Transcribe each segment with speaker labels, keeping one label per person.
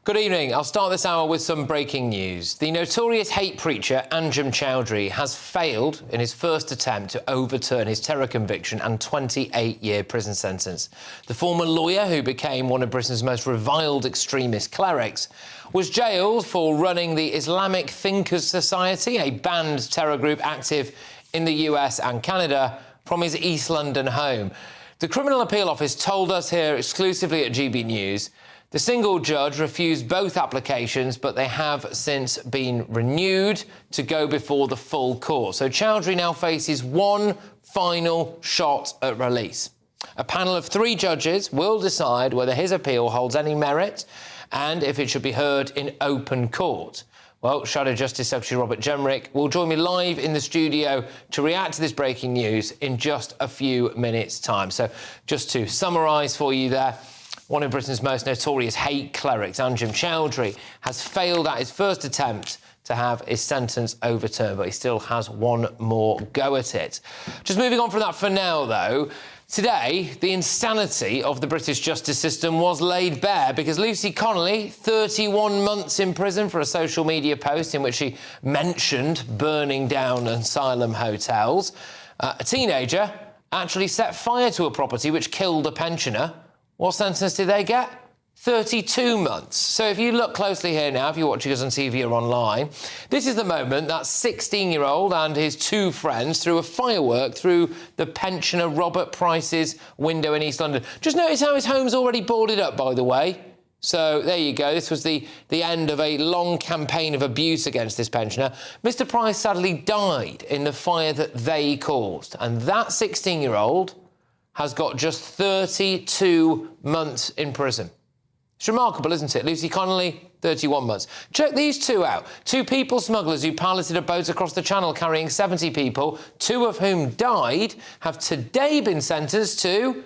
Speaker 1: Good evening. I'll start this hour with some breaking news. The notorious hate preacher Choudary has failed in his first attempt to overturn his terror conviction and 28-year prison sentence. The former lawyer, who became one of Britain's most reviled extremist clerics, was jailed for running the Islamic Thinkers Society, a banned terror group active in the US and Canada, from his East London home. The Criminal Appeal Office told us here exclusively at GB News the single judge refused both applications, but they have since been renewed to go before the full court. So Choudary now faces one final shot at release. A panel of 3 judges will decide whether his appeal holds any merit and if it should be heard in open court. Well, Shadow Justice Secretary Robert Jenrick will join me live in the studio to react to this breaking news in just a few minutes' time. So just to summarise for you there, one of Britain's most notorious hate clerics, Choudary, has failed at his first attempt to have his sentence overturned, but he still has one more go at it. Just moving on from that for now, though, today, the insanity of the British justice system was laid bare because Lucy Connolly, 31 months in prison for a social media post in which she mentioned burning down asylum hotels. A teenager actually set fire to a property which killed a pensioner. What sentence did they get? 32 months. So if you look closely here now, if you're watching us on TV or online, this is the moment that 16-year-old and his 2 friends threw a firework through the pensioner Robert Price's window in East London. Just notice how his home's already boarded up, by the way. So there you go. This was the end of a long campaign of abuse against this pensioner. Mr. Price sadly died in the fire that they caused. And that 16-year-old has got just 32 months in prison. It's remarkable, isn't it? Lucy Connolly, 31 months. Check these 2 out. 2 people smugglers who piloted a boat across the Channel carrying 70 people, 2 of whom died, have today been sentenced to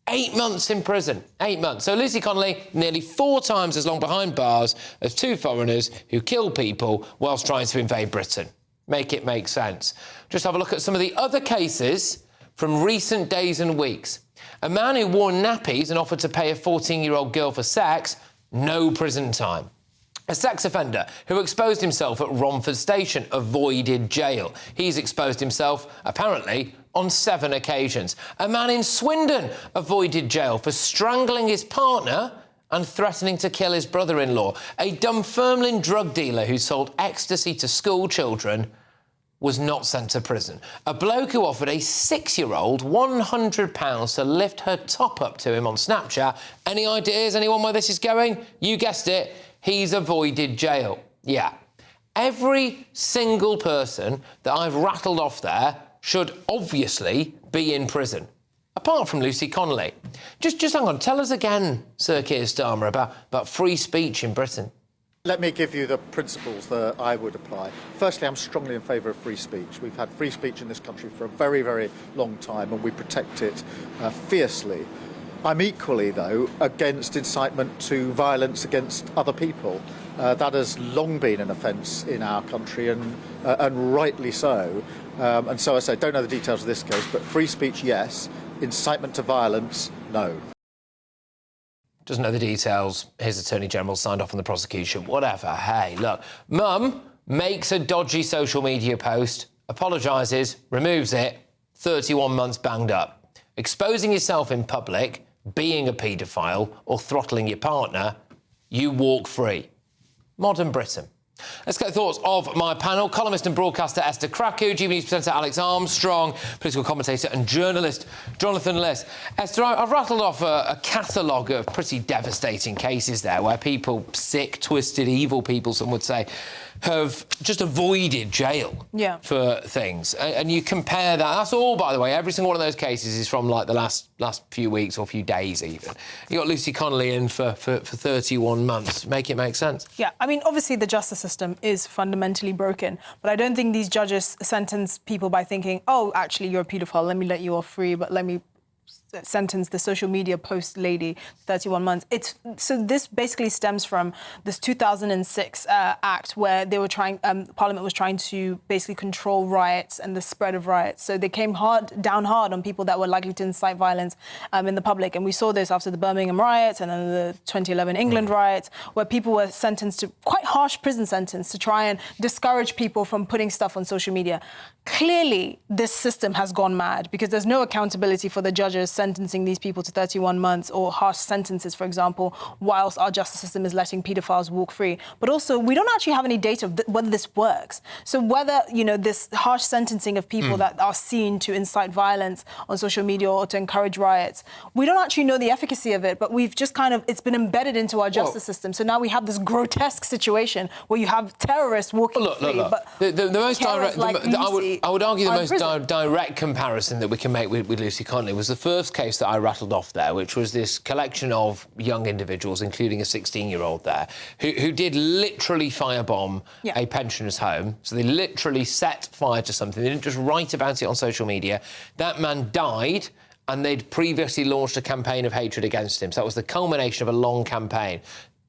Speaker 1: 8 months in prison. 8 months. So Lucy Connolly, nearly 4 times as long behind bars as 2 foreigners who killed people whilst trying to invade Britain. Make it make sense. Just have a look at some of the other cases from recent days and weeks. A man who wore nappies and offered to pay a 14-year-old girl for sex, no prison time. A sex offender who exposed himself at Romford Station avoided jail. He's exposed himself, apparently, on 7 occasions. A man in Swindon avoided jail for strangling his partner and threatening to kill his brother-in-law. A Dunfermline drug dealer who sold ecstasy to school children was not sent to prison. A bloke who offered a 6-year-old £100 to lift her top up to him on Snapchat. Any ideas, anyone, where this is going? You guessed it, he's avoided jail. Yeah. Every single person that I've rattled off there should obviously be in prison, apart from Lucy Connolly. Just hang on, tell us again, Sir Keir Starmer, about free speech in Britain.
Speaker 2: Let me give you the principles that I would apply. Firstly, I'm strongly in favour of free speech. We've had free speech in this country for a very, very long time, and we protect it fiercely. I'm equally, though, against incitement to violence against other people. That has long been an offence in our country, and rightly so. And so I say, don't know the details of this case, but free speech, yes. Incitement to violence, no.
Speaker 1: Doesn't know the details. His Attorney General signed off on the prosecution. Whatever. Hey, look. Mum makes a dodgy social media post, apologises, removes it, 31 months banged up. Exposing yourself in public, being a paedophile or throttling your partner, you walk free. Modern Britain. Let's get thoughts of my panel. Columnist and broadcaster Esther Krakow, GB News presenter Alex Armstrong, political commentator and journalist Jonathan Liss. Esther, I've rattled off a catalogue of pretty devastating cases there where people, sick, twisted, evil people, some would say, have just avoided jail for things. And you compare that. That's all, by the way. Every single one of those cases is from, like, the last few weeks or few days, even. You got Lucy Connolly in for 31 months. Make it make sense.
Speaker 3: Yeah, I mean, obviously the justice system is fundamentally broken, but I don't think these judges sentence people by thinking, oh, actually, you're a paedophile, let me let you off free, but let me sentenced the social media post lady 31 months. So this basically stems from this 2006 act where they were Parliament was trying to basically control riots and the spread of riots. So they came down hard on people that were likely to incite violence in the public. And we saw this after the Birmingham riots and then the 2011 England riots, where people were sentenced to quite harsh prison sentence to try and discourage people from putting stuff on social media. Clearly, this system has gone mad because there's no accountability for the judges sentencing these people to 31 months or harsh sentences, for example, whilst our justice system is letting paedophiles walk free. But also, we don't actually have any data of whether this works. So whether, this harsh sentencing of people that are seen to incite violence on social media or to encourage riots, we don't actually know the efficacy of it, but we've just it's been embedded into our justice system. So now we have this grotesque situation where you have terrorists walking free.
Speaker 1: Look.
Speaker 3: But
Speaker 1: the most direct, I would argue the most direct comparison that we can make with Lucy Connolly was the first case that I rattled off there, which was this collection of young individuals, including a 16-year-old there, who did literally firebomb a pensioner's home. So they literally set fire to something. They didn't just write about it on social media. That man died, and they'd previously launched a campaign of hatred against him. So that was the culmination of a long campaign.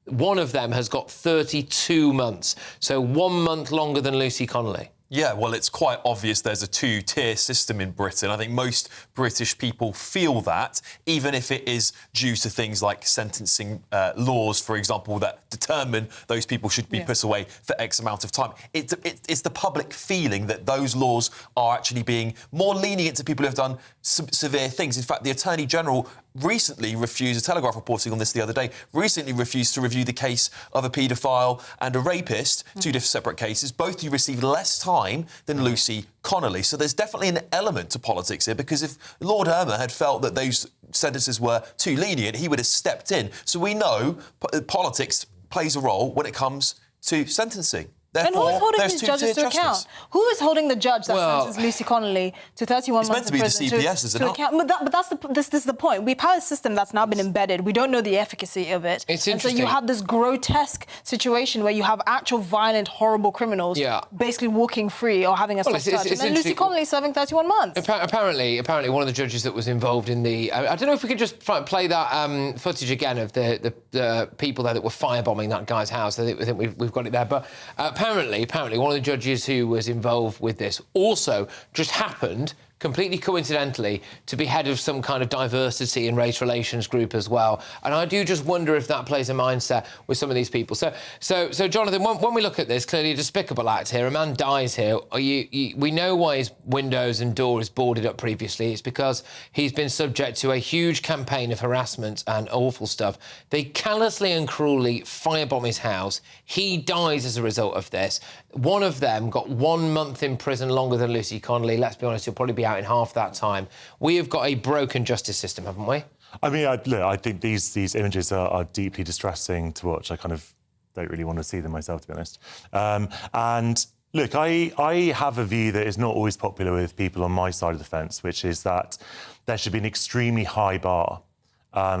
Speaker 1: One of them has got 32 months, so 1 month longer than Lucy Connolly.
Speaker 4: Yeah, well, it's quite obvious there's a two-tier system in Britain. I think most British people feel that, even if it is due to things like sentencing laws, for example, that determine those people should be put away for X amount of time. It's the public feeling that those laws are actually being more lenient to people who have done severe things. In fact, the Attorney General recently refused, a Telegraph reporting on this the other day, recently refused to review the case of a paedophile and a rapist, two different separate cases, both who received less time than Lucy Connolly. So there's definitely an element to politics here, because if Lord Irma had felt that those sentences were too lenient, he would have stepped in. So we know politics plays a role when it comes to sentencing. Therefore,
Speaker 3: and who's holding these judges to account? Who is holding the judge that sentenced Lucy Connolly to 31 months in prison?
Speaker 4: It's meant to be the CPS, isn't it?
Speaker 3: But this is the point. We've had a system that's now been embedded. We don't know the efficacy of it.
Speaker 1: It's
Speaker 3: and so you have this grotesque situation where you have actual violent, horrible criminals basically walking free or having a soft touch. And then Lucy Connolly serving 31 months.
Speaker 1: Apparently, one of the judges that was involved in the... I don't know if we could just play that footage again of the people there that were firebombing that guy's house. I think we've got it there. But apparently, one of the judges who was involved with this also just happened, completely coincidentally, to be head of some kind of diversity and race relations group as well. And I do just wonder if that plays a mindset with some of these people. So Jonathan, when we look at this, clearly a despicable act here. A man dies here. We know why his windows and door is boarded up previously. It's because he's been subject to a huge campaign of harassment and awful stuff. They callously and cruelly firebomb his house. He dies as a result of this. One of them got 1 month in prison longer than Lucy Connolly. Let's be honest, he'll probably be out in half that time. We have got a broken justice system, haven't we?
Speaker 5: I mean, I think these images are deeply distressing to watch. I kind of don't really want to see them myself, to be honest. And look, I have a view that is not always popular with people on my side of the fence, which is that there should be an extremely high bar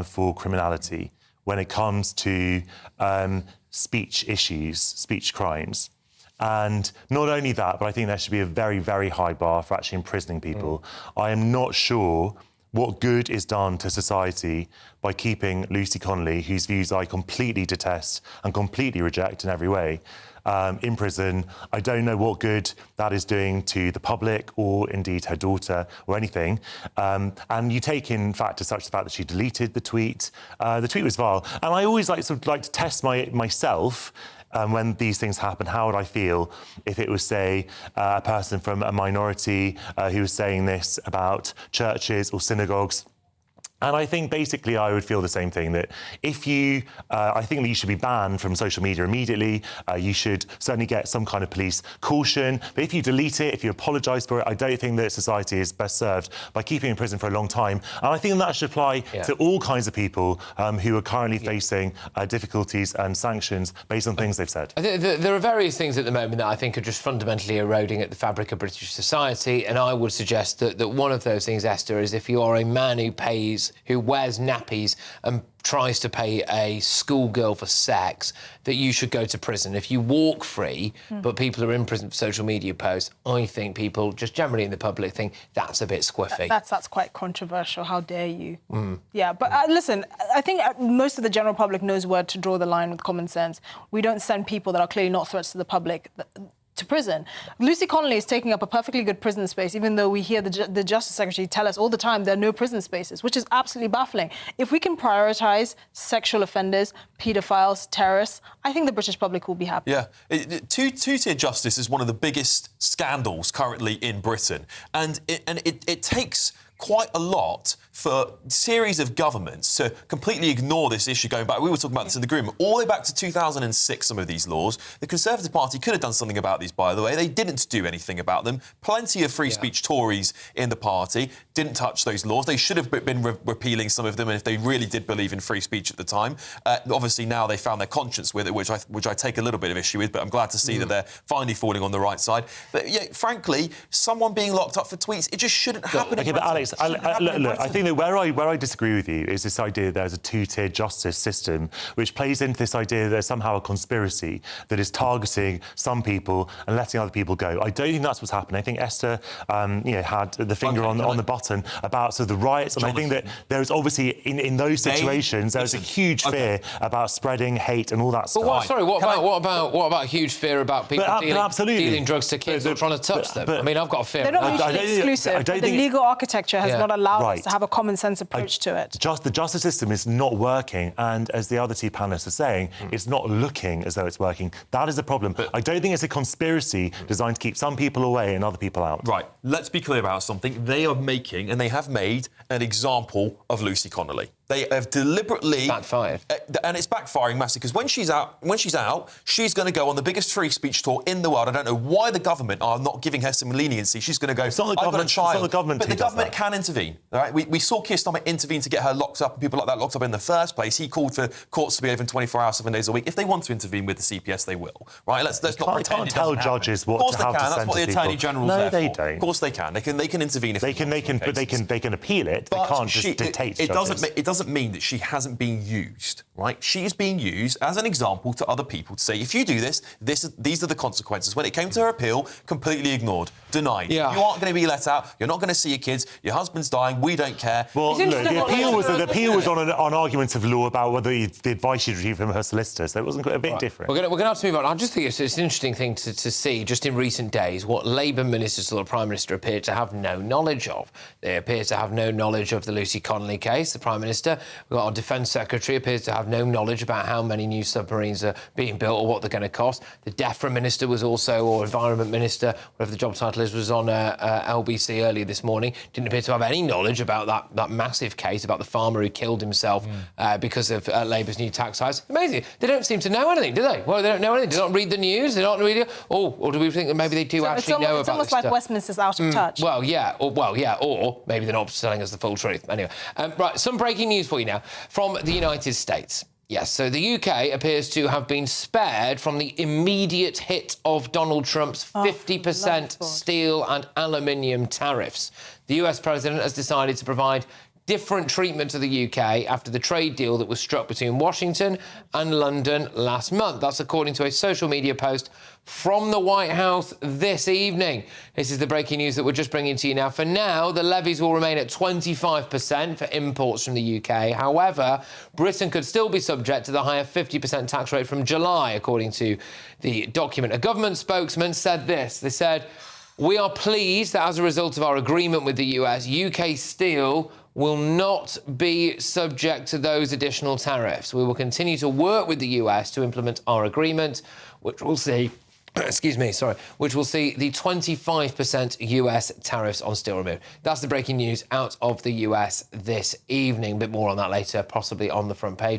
Speaker 5: for criminality when it comes to speech issues, speech crimes. And not only that, but I think there should be a very, very high bar for actually imprisoning people. I am not sure what good is done to society by keeping Lucy Connolly, whose views I completely detest and completely reject in every way, in prison. I don't know what good that is doing to the public or indeed her daughter or anything. And you take in factors such as the fact that she deleted the tweet. The tweet was vile. And I always like to test myself when these things happen. How would I feel if it was, say, a person from a minority who was saying this about churches or synagogues? And I think basically I would feel the same thing, that if you, I think that you should be banned from social media immediately. You should certainly get some kind of police caution. But if you delete it, if you apologise for it, I don't think that society is best served by keeping in prison for a long time. And I think that should apply to all kinds of people who are currently facing difficulties and sanctions based on things they've said.
Speaker 1: There are various things at the moment that I think are just fundamentally eroding at the fabric of British society. And I would suggest that one of those things, Esther, is if you are a man who wears nappies and tries to pay a schoolgirl for sex, that you should go to prison. If you walk free, but people are in prison for social media posts, I think people, just generally in the public, think that's a bit squiffy.
Speaker 3: That's quite controversial. How dare you? Yeah, but listen, I think most of the general public knows where to draw the line with common sense. We don't send people that are clearly not threats to the public to prison. Lucy Connolly is taking up a perfectly good prison space, even though we hear the Justice Secretary tell us all the time there are no prison spaces, which is absolutely baffling. If we can prioritise sexual offenders, paedophiles, terrorists, I think the British public will be happy.
Speaker 4: Yeah. Two-tier justice is one of the biggest scandals currently in Britain. And it takes quite a lot for a series of governments to completely ignore this issue going back. We were talking about this in the room, all the way back to 2006, some of these laws. The Conservative Party could have done something about these, by the way. They didn't do anything about them. Plenty of free speech Tories in the party didn't touch those laws. They should have been repealing some of them, and if they really did believe in free speech at the time. Obviously, now they found their conscience with it, which I take a little bit of issue with, but I'm glad to see that they're finally falling on the right side. But, yeah, frankly, someone being locked up for tweets, it just shouldn't happen in
Speaker 5: Okay, but
Speaker 4: Britain.
Speaker 5: Alex, look, I think that where I disagree with you is this idea that there's a two-tier justice system, which plays into this idea that there's somehow a conspiracy that is targeting some people and letting other people go. I don't think that's what's happening. I think Esther, had the finger on the button about sort of the riots, and I think that there is obviously in those situations there's a huge fear about spreading hate and all that stuff.
Speaker 1: What about a huge fear about people dealing drugs to kids or trying to touch them? I mean, I've got a fear.
Speaker 3: They're not mutually exclusive. The legal architecture has not allowed us to have a common sense approach to it.
Speaker 5: The justice system is not working, and as the other two panellists are saying, it's not looking as though it's working. That is the problem. But I don't think it's a conspiracy designed to keep some people away and other people out.
Speaker 4: Right. Let's be clear about something. They are making, and they have made, an example of Lucy Connolly. They have deliberately
Speaker 1: backfired,
Speaker 4: and it's backfiring massively because when she's out, she's going to go on the biggest free speech tour in the world. I don't know why the government are not giving her some leniency. She's going to go.
Speaker 5: It's not the government.
Speaker 4: I've got a child,
Speaker 5: it's not the government,
Speaker 4: but the government can intervene. All right, we saw Keir Starmer intervene to get her locked up and people like that locked up in the first place. He called for courts to be open 24 hours, 7 days a week. If they want to intervene with the CPS, they will. Right? Let's not pretend.
Speaker 5: Can't tell judges what to have to sentence people.
Speaker 4: That's what the Attorney General's
Speaker 5: there
Speaker 4: for.
Speaker 5: No, they don't.
Speaker 4: Of course they can. They can intervene if
Speaker 5: they can appeal it.
Speaker 4: But
Speaker 5: they can't just dictate to judges.
Speaker 4: It doesn't mean that she hasn't been used, right? She is being used as an example to other people to say, if you do this, these are the consequences. When it came to her appeal, completely ignored, denied.
Speaker 1: Yeah.
Speaker 4: You aren't going to be let out. You're not going to see your kids. Your husband's dying. We don't care.
Speaker 5: Well, look, the appeal was on arguments of law about whether the advice she'd received from her solicitor, so it wasn't a bit different.
Speaker 1: We're going to have to move on. I just think it's an interesting thing to see, just in recent days, what Labour ministers or the Prime Minister appear to have no knowledge of. They appear to have no knowledge of the Lucy Connolly case, the Prime Minister. We've got our Defence Secretary appears to have no knowledge about how many new submarines are being built or what they're going to cost. The DEFRA Minister was also, or Environment Minister, whatever the job title is, was on LBC earlier this morning. Didn't appear to have any knowledge about that massive case about the farmer who killed himself because of Labour's new tax hikes. Amazing. They don't seem to know anything, do they? Well, they don't know anything. They don't read the news. They don't read it. Or do we think that maybe they do actually know about this?
Speaker 3: It's almost like Westminster's out of touch.
Speaker 1: Or maybe they're not telling us the full truth. Anyway, right, some breaking news for you now from the United States. Yes, so the UK appears to have been spared from the immediate hit of Donald Trump's 50% steel and aluminium tariffs. The US president has decided to provide different treatment to the UK after the trade deal that was struck between Washington and London last month. That's according to a social media post from the White House this evening. This is the breaking news that we're just bringing to you now. For now, the levies will remain at 25% for imports from the UK. However, Britain could still be subject to the higher 50% tax rate from July, according to the document. A government spokesman said this. They said, "We are pleased that as a result of our agreement with the US, UK steel will not be subject to those additional tariffs. We will continue to work with the US to implement our agreement, which will see which will see the 25% US tariffs on steel removed." That's the breaking news out of the US this evening. A bit more on that later, possibly on the front page.